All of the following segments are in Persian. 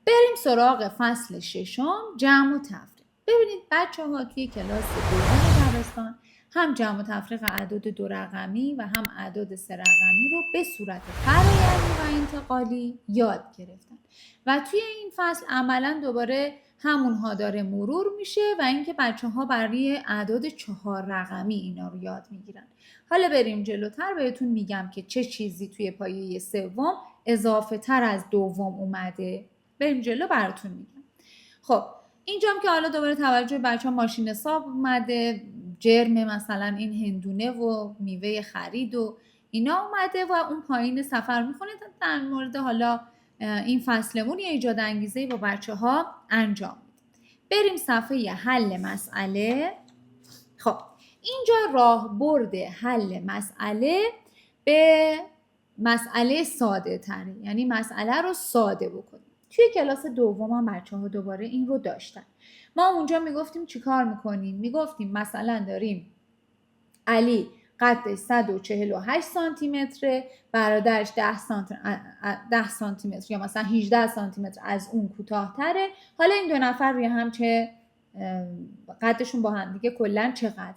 بریم سراغ فصل ششم، جمع و تفریق. ببینید بچه ها توی کلاس دوم دبستان هم جمع و تفریق اعداد 2 رقمی و هم اعداد 3 رقمی رو به صورت فرآیندی و انتقالی یاد گرفتن و توی این فصل عملا دوباره همونها داره مرور میشه و اینکه بچه ها برای اعداد 4 رقمی اینا رو یاد میگیرن. حالا بریم جلوتر بهتون میگم که چه چیزی توی پایه سوم اضافه تر از دوم اومده. بریم جلو براتون میگم. خب اینجام که حالا دوباره توجه بچه ها ماشین حساب اومده، جرم مثلا این هندونه و میوه خرید و اینا اومده و اون پایین سفر میخونه در مورد حالا این فصلمون یه ایجاد انگیزه با بچه ها انجام میده. بریم صفحه حل مسئله. خب اینجا راهبرد حل مسئله به مسئله ساده تره، یعنی مسئله رو ساده بکنیم. توی کلاس دوم هم بچه ها دوباره این رو داشتن. ما اونجا میگفتیم چی کار میکنیم؟ میگفتیم مثلا داریم علی قدش 148 سانتی متره، برادرش 10 سانتی متر یا مثلا 18 سانتی متر از اون کوتاه‌تره. حالا این دو نفر روی هم چه قدشون با هم دیگه کلا چقدره؟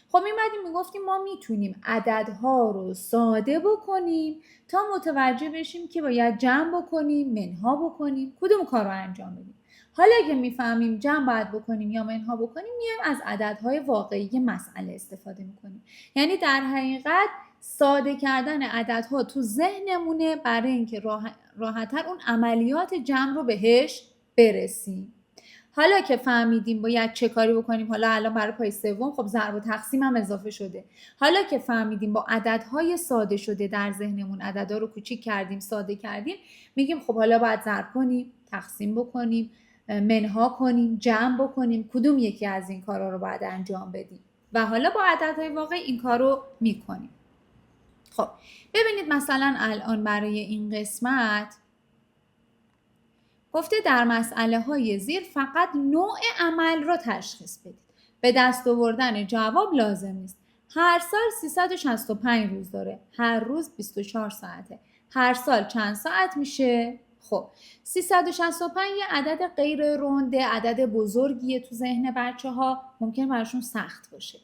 خب میمدیم میگفتیم ما میتونیم عددها رو ساده بکنیم تا متوجه بشیم که باید جمع بکنیم، منها بکنیم، کدوم کار رو انجام بدیم. حالا اگه میفهمیم جمع باید بکنیم یا منها بکنیم، میایم از عددهای واقعی مسئله استفاده میکنیم. یعنی در حقیقت ساده کردن عددها تو ذهنمونه برای اینکه راحت‌تر اون عملیات جمع رو بهش برسیم. حالا که فهمیدیم باید چه کاری بکنیم، حالا الان برای پای سوم خب ضرب و تقسیم هم اضافه شده. حالا که فهمیدیم با عددهای ساده شده در ذهنمون عددها رو کوچیک کردیم، ساده کردیم، میگیم خب حالا باید ضرب کنیم، تقسیم بکنیم، منها کنیم، جمع بکنیم، کدوم یکی از این کارا رو باید انجام بدیم و حالا با عددهای واقعی این کار رو میکنیم. خب ببینید مثلا الان برای این قسمت گفته در مسئله های زیر فقط نوع عمل را تشخیص بدید. به دست آوردن جواب لازم نیست. هر سال 365 روز داره. هر روز 24 ساعته. هر سال چند ساعت میشه؟ خب 365 یه عدد غیر رونده، عدد بزرگیه تو ذهن بچه ها، ممکن براشون سخت باشه.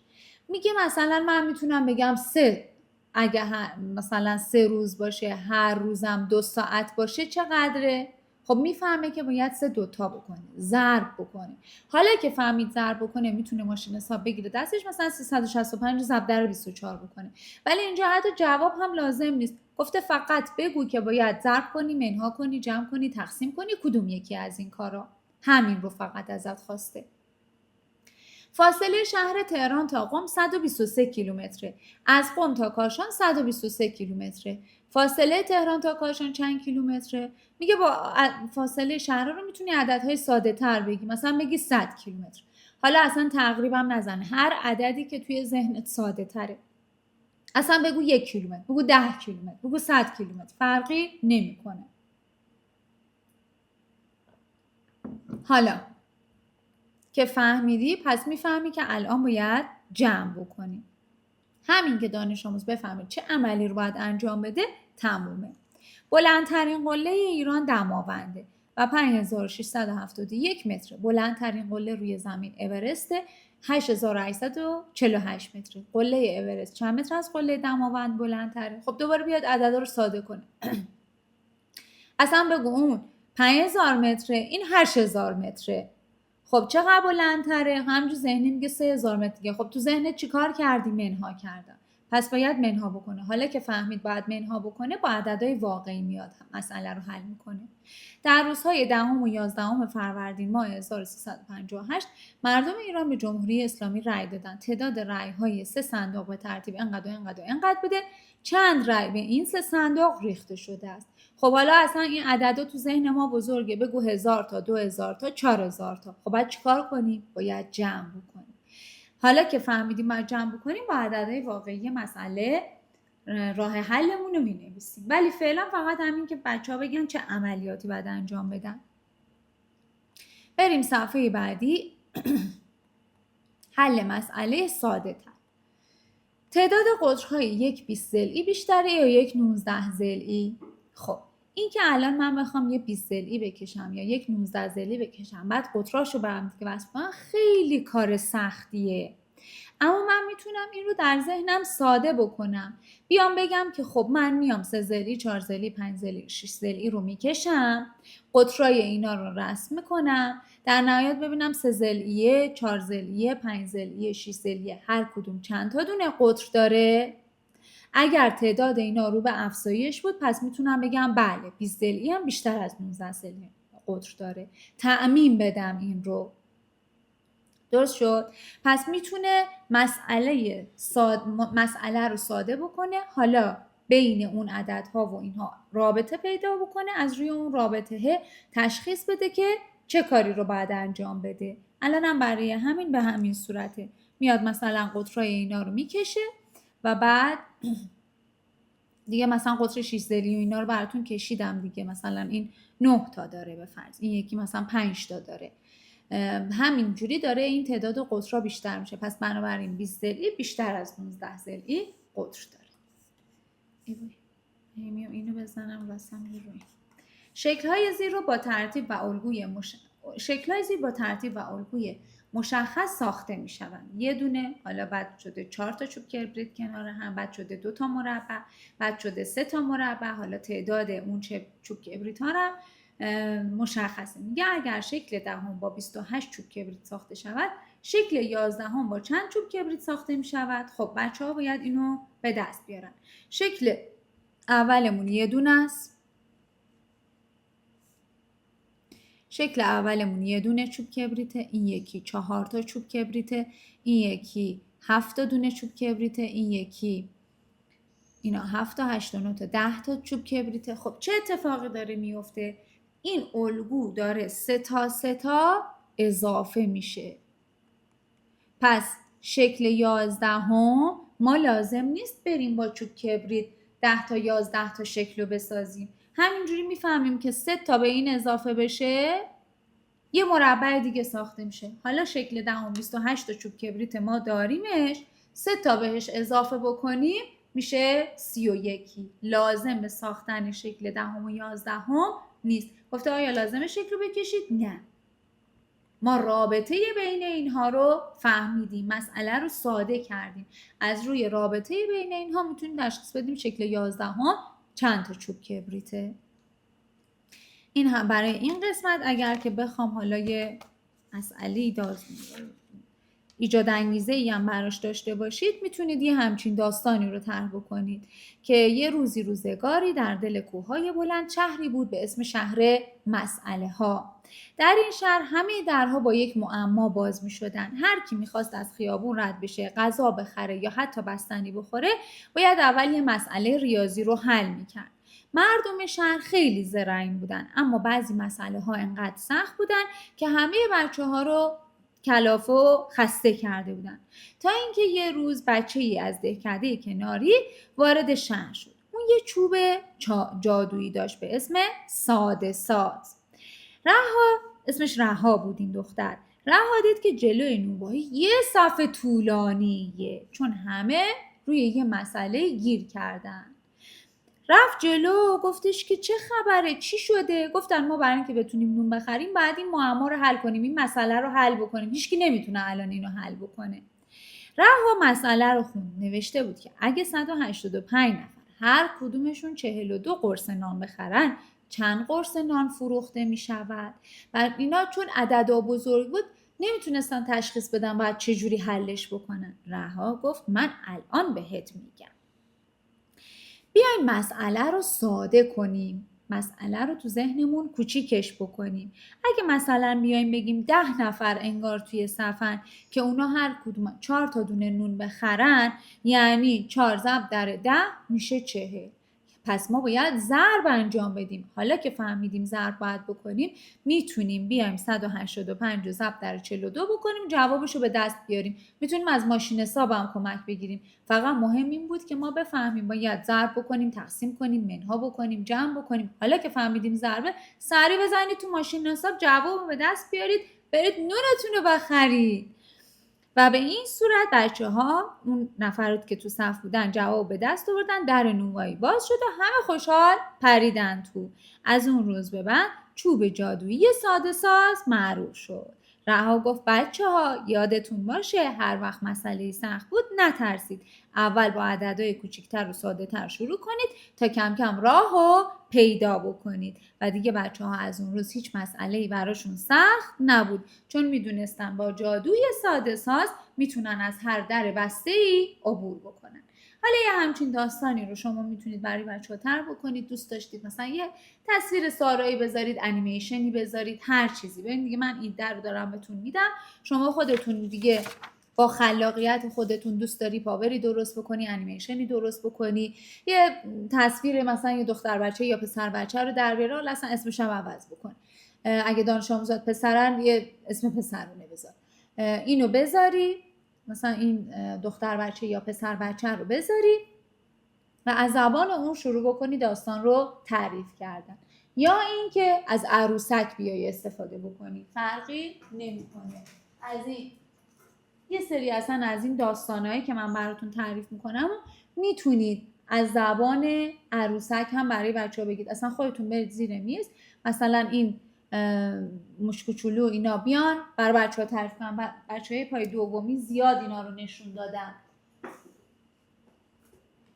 میگه مثلا من میتونم بگم 3 اگه مثلا 3 روز باشه، هر روزم 2 ساعت باشه چقدره؟ خب میفهمه که باید 3 دوتا بکنه، ضرب بکنه. حالا که فهمید ضرب بکنه میتونه ماشین حساب بگیره دستش، مثلا 365 ضرب در 24 بکنه. ولی اینجا حتی جواب هم لازم نیست. گفته فقط بگو که باید ضرب کنی، منها کنی، جمع کنی، تقسیم کنی، کدوم یکی از این کارا. همین رو فقط ازت خواسته. فاصله شهر تهران تا قم 123 کیلومتره. از قم تا کاشان 123 کیلومتره. فاصله تهران تا کاشان چند کیلومتره؟ میگه با فاصله شهرها رو میتونی عددهای ساده تر بگی، مثلا بگی 100 کیلومتر. حالا اصلا تقریبا نزن، هر عددی که توی ذهنت ساده تره. اصلا بگو 1 کیلومتر، بگو 10 کیلومتر، بگو 100 کیلومتر، فرقی نمیکنه. حالا که فهمیدی، پس میفهمی که الان باید جمع بکنی. همین که دانش آموز بفهمه چه عملی رو باید انجام بده تمومه. بلندترین قله ایران دماونده و 5671 متر. بلندترین قله روی زمین اورسته، 8848 متر. قله اورست چند متر از قله دماوند بلندتره؟ خب دوباره بیاد عددا رو ساده کنه. اصلا بگو اون 5000 متره، این 8000 متره. خب چقدر بلندتره؟ همینجور ذهنی میگه 3000 متر دیگه. خب تو ذهنت چیکار کردی؟ منها کردم. پس باید منها بکنه. حالا که فهمید باید منها بکنه، با عددهای واقعی میاد مسئله رو حل میکنه. در روزهای 10 و 11 فروردین ماه 1358 مردم ایران به جمهوری اسلامی رأی دادن. تعداد رأی‌های 3 صندوق به ترتیب انقدر و انقدر و انقدر بوده. چند رأی به این 3 صندوق ریخته شده است. خب حالا اصلا این عددا تو ذهن ما بزرگه، بگو 1000 تا، 2000 تا، 4000 تا. خب باید چیکار کنیم؟ باید جمع بکنیم. حالا که فهمیدیم باید جمع بکنیم، با عددهای واقعی مسئله راه حلمون رو می‌نویسیم. ولی فعلا فقط همین که بچه‌ها بگن چه عملیاتی باید انجام بدن. بریم صفحه بعدی. حل مسئله ساده تر. تعداد قطرهای یک 20 ضلعی بیشتره یا یک 19 ضلعی؟ خب این که الان من بخوام یه 20 ضلعی بکشم یا یک 19 ضلعی بکشم بعد قطراشو به هم دیگه وصل کنم خیلی کار سختیه. اما من میتونم این رو در ذهنم ساده بکنم، بیام بگم که خب من میام 3 ضلعی، 4 ضلعی، 5 ضلعی، 6 ضلعی رو میکشم، قطرای اینا رو رسم میکنم، در نهایت ببینم 3 ضلعیه، 4 ضلعیه، 5 ضلعیه، 6 ضلعیه هر کدوم چند تا دونه قطر داره. اگر تعداد اینا رو به افزایش بود پس میتونم بگم بله 20 ضلعی هم بیشتر از 19 ضلعی قطر داره، تعمیم بدم این رو. درست شد؟ پس میتونه مسئله رو ساده بکنه، حالا بین اون عددها و اینها رابطه پیدا بکنه، از روی اون رابطه تشخیص بده که چه کاری رو باید انجام بده. الانم برای همین به همین صورته، میاد مثلا قطرای اینا رو میکشه و بعد دیگه مثلا قطر 6 ضلعی و اینا رو براتون کشیدم دیگه، مثلا این 9 تا داره به فرض، این یکی مثلا 5 تا داره، همینجوری داره این تعداد قطرها بیشتر میشه. پس بنابراین 20 ضلعی بیشتر از 19 ضلعی قطر داره. میام اینو بزنم واسم روی شکل‌های زیر رو با ترتیب و الگوی مشخص ساخته میشوند. یه دونه، حالا بعد شده 4 تا چوب کبریت کنار هم، بعد شده 2 تا مربع، بعد شده 3 تا مربع، حالا تعداد اون چوب کبریت ها رو مشخصه. میگه اگر شکل دهم با 28 چوب کبریت ساخته شود، شکل 11 با چند چوب کبریت ساخته می شود؟ خب بچه ها باید اینو به دست بیارن. شکل اولمون یه دونه است. شکل اولمون یه دونه چوب کبریته، این یکی 4 تا چوب کبریته، این یکی 7 تا دونه چوب کبریته، این یکی اینا 7 تا 8 تا 9 تا 10 تا چوب کبریته. خب چه اتفاقی داره میفته؟ این الگو داره 3 تا اضافه میشه. پس شکل 11 ما لازم نیست بریم با چوب کبریت 10 تا 11 تا شکل رو بسازیم، همینجوری میفهمیم که 3 تا به این اضافه بشه یه مربع دیگه ساخته میشه. حالا شکل 28 تا چوب کبریت ما داریمش، 3 تا بهش اضافه بکنیم میشه 31. لازم به ساختن شکل 10 و 11 نیست. گفته آیا لازمه شکل رو بکشید؟ نه. ما رابطه بین اینها رو فهمیدیم، مسئله رو ساده کردیم، از روی رابطه بین اینها میتونیم تشخیص بدیم شکل 11 چند تا چوب کبریته. این هم برای این قسمت. اگر که بخوام حالا یه مسئله ایجاد انگیزه ای هم براش داشته باشید، میتونید یه همچین داستانی رو طرح بکنید که یه روزگاری در دل کوههای بلند شهری بود به اسم شهر مسئله ها. در این شهر همه درها با یک معما باز می شدن. هر کی میخواست از خیابون رد بشه، غذا بخره یا حتی بستنی بخوره، باید اول یه مسئله ریاضی رو حل میکرد. مردم شهر خیلی زرنگ بودن، اما بعضی مسئله ها انقدر سخت بودن که همه بچه ها رو کلافه و خسته کرده بودن. تا اینکه یه روز بچه‌ای از دهکده کناری وارد شهر شد. اون یه چوب جادویی داشت به اسم ساده ساز. اسمش رها بود این دختر. رها دید که جلوی نونوایی یه صف طولانیه، چون همه روی یه مسئله گیر کردن. رفت جلو، گفتش که چه خبره، چی شده؟ گفتن ما برای اینکه بتونیم نون بخریم بعد این معما رو حل کنیم، این مسئله رو حل بکنیم، هیچکی نمیتونه الان اینو حل بکنه. رها مسئله رو خوند، نوشته بود که اگه 185 نفر هر کدومشون 42 قرص نان بخرن، چند قرص نان فروخته میشود؟ و اینا چون عددا بزرگ بود نمیتونستن تشخیص بدن باید چجوری حلش بکنن. رها گفت من الان بهت میگم. بیاین مسئله رو ساده کنیم، مسئله رو تو ذهنمون کوچیکش بکنیم. اگه مثلا بیایم بگیم 10 نفر انگار توی صفن که اونا هر کدوم 4 تا دونه نون بخرن، یعنی 4 ضرب در 10 میشه 40. پس ما باید ضرب انجام بدیم. حالا که فهمیدیم ضرب باید بکنیم، میتونیم بیایم 185 رو ضرب در 42 بکنیم، جوابش رو به دست بیاریم. میتونیم از ماشین حساب هم کمک بگیریم. فقط مهم این بود که ما بفهمیم باید ضرب بکنیم، تقسیم کنیم، منها بکنیم، جمع بکنیم. حالا که فهمیدیم ضربه، سریع بزنید تو ماشین حساب، جواب رو به دست بیارید، برید نونتون رو بخرید. و به این صورت بچه‌ها اون نفراتی که تو صف بودن جواب به دست آوردن، در نونوایی باز شد و همه خوشحال پریدن تو. از اون روز به بعد چوب جادویی ساده ساز معروف شد. رها گفت بچه‌ها یادتون باشه هر وقت مسئله سخت بود نترسید. اول با عددهای کوچیک‌تر و ساده‌تر شروع کنید تا کم کم راهو پیدا بکنید. و دیگه بچه‌ها از اون روز هیچ مسئله‌ای براشون سخت نبود، چون میدونستن با جادوی ساده ساز میتونن از هر در بسته‌ای عبور بکنن. حالا یه همچین داستانی رو شما میتونید برای بچه‌ها طرح بکنید. دوست داشتید مثلا یه تصویر سارایی بذارید، انیمیشنی بذارید، هر چیزی. ببین دیگه من ایده رو دارم بهتون میدم، شما خودتون دیگه با خلاقیت خودتون دوست داری پاوری درست بکنی، انیمیشنی درست بکنی، یه تصویر مثلا یه دختر بچه یا پسر بچه رو در بیاره، اصلا اسمش هم عوض بکن. اگه دانش آموزات پسرن یه اسم پسرونه بذار، اینو بذاری، مثلا این دختر بچه یا پسر بچه رو بذاری و از زبان اون شروع بکنی داستان رو تعریف کردن. یا اینکه از عروسک بیای استفاده بکنی، فرقی نمیکنه. از این یه سری اصلا از این داستانایی که من براتون تعریف میکنم میتونید از زبان عروسک هم برای بچه‌ها بگید. اصلا خودتون برید زیر میز، مثلا این مشکوچولو اینا بیان برای بچه‌ها تعریف کنن. بچه‌های پای دومی زیاد اینا رو نشون دادن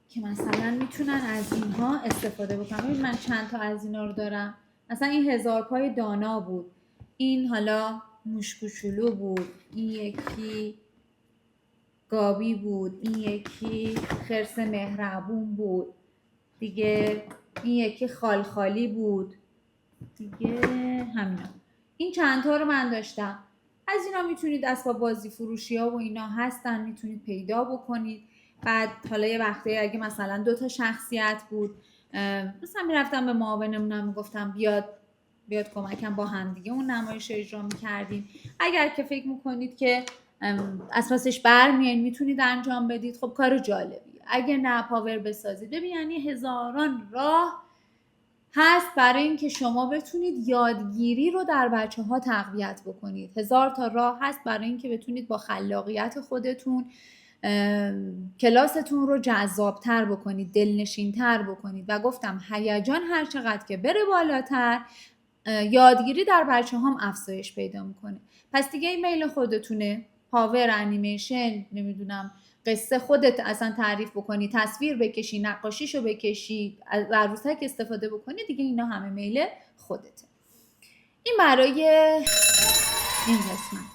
که مثلا میتونن از اینها استفاده بکنن. من چند تا از اینا رو دارم. مثلا این 1000 پای دانا بود، این حالا مشکوچولو بود، این یکی گابی بود، این یکی خرس مهربون بود دیگه، این یکی خالخالی بود دیگه، همینا. این چند تا رو من داشتم. از اینا میتونید اسباب بازی فروشی ها و اینا هستن، میتونید پیدا بکنید. بعد حالا یه وقتی اگه مثلا 2 تا شخصیت بود، مثلا میرفتم به معاونمونم میگفتم بیاد کمکم، با هم دیگه اون نمایش اجرا میکردیم. اگر که فکر میکنید که اساسش برمیاد میتونید انجام بدید، خب کار جالبیه. اگه نه پاور بسازید. ببین یعنی هزاران راه هست برای اینکه شما بتونید یادگیری رو در بچه‌ها تقویت بکنید. 1000 تا راه هست برای اینکه بتونید با خلاقیت خودتون کلاستون رو جذابتر بکنید، دلنشین‌تر بکنید. و گفتم هیجان هر چقدر که بره بالاتر، یادگیری در بچه‌ها هم افزایش پیدا میکنه. پس دیگه ایمیل خودتونه، پاور، انیمیشن، نمیدونم قصه خودت اصلا تعریف بکنی، تصویر بکشی، نقاشیشو بکشی، از عروسک استفاده بکنی، دیگه اینا همه میل خودته. این برای این قسمت.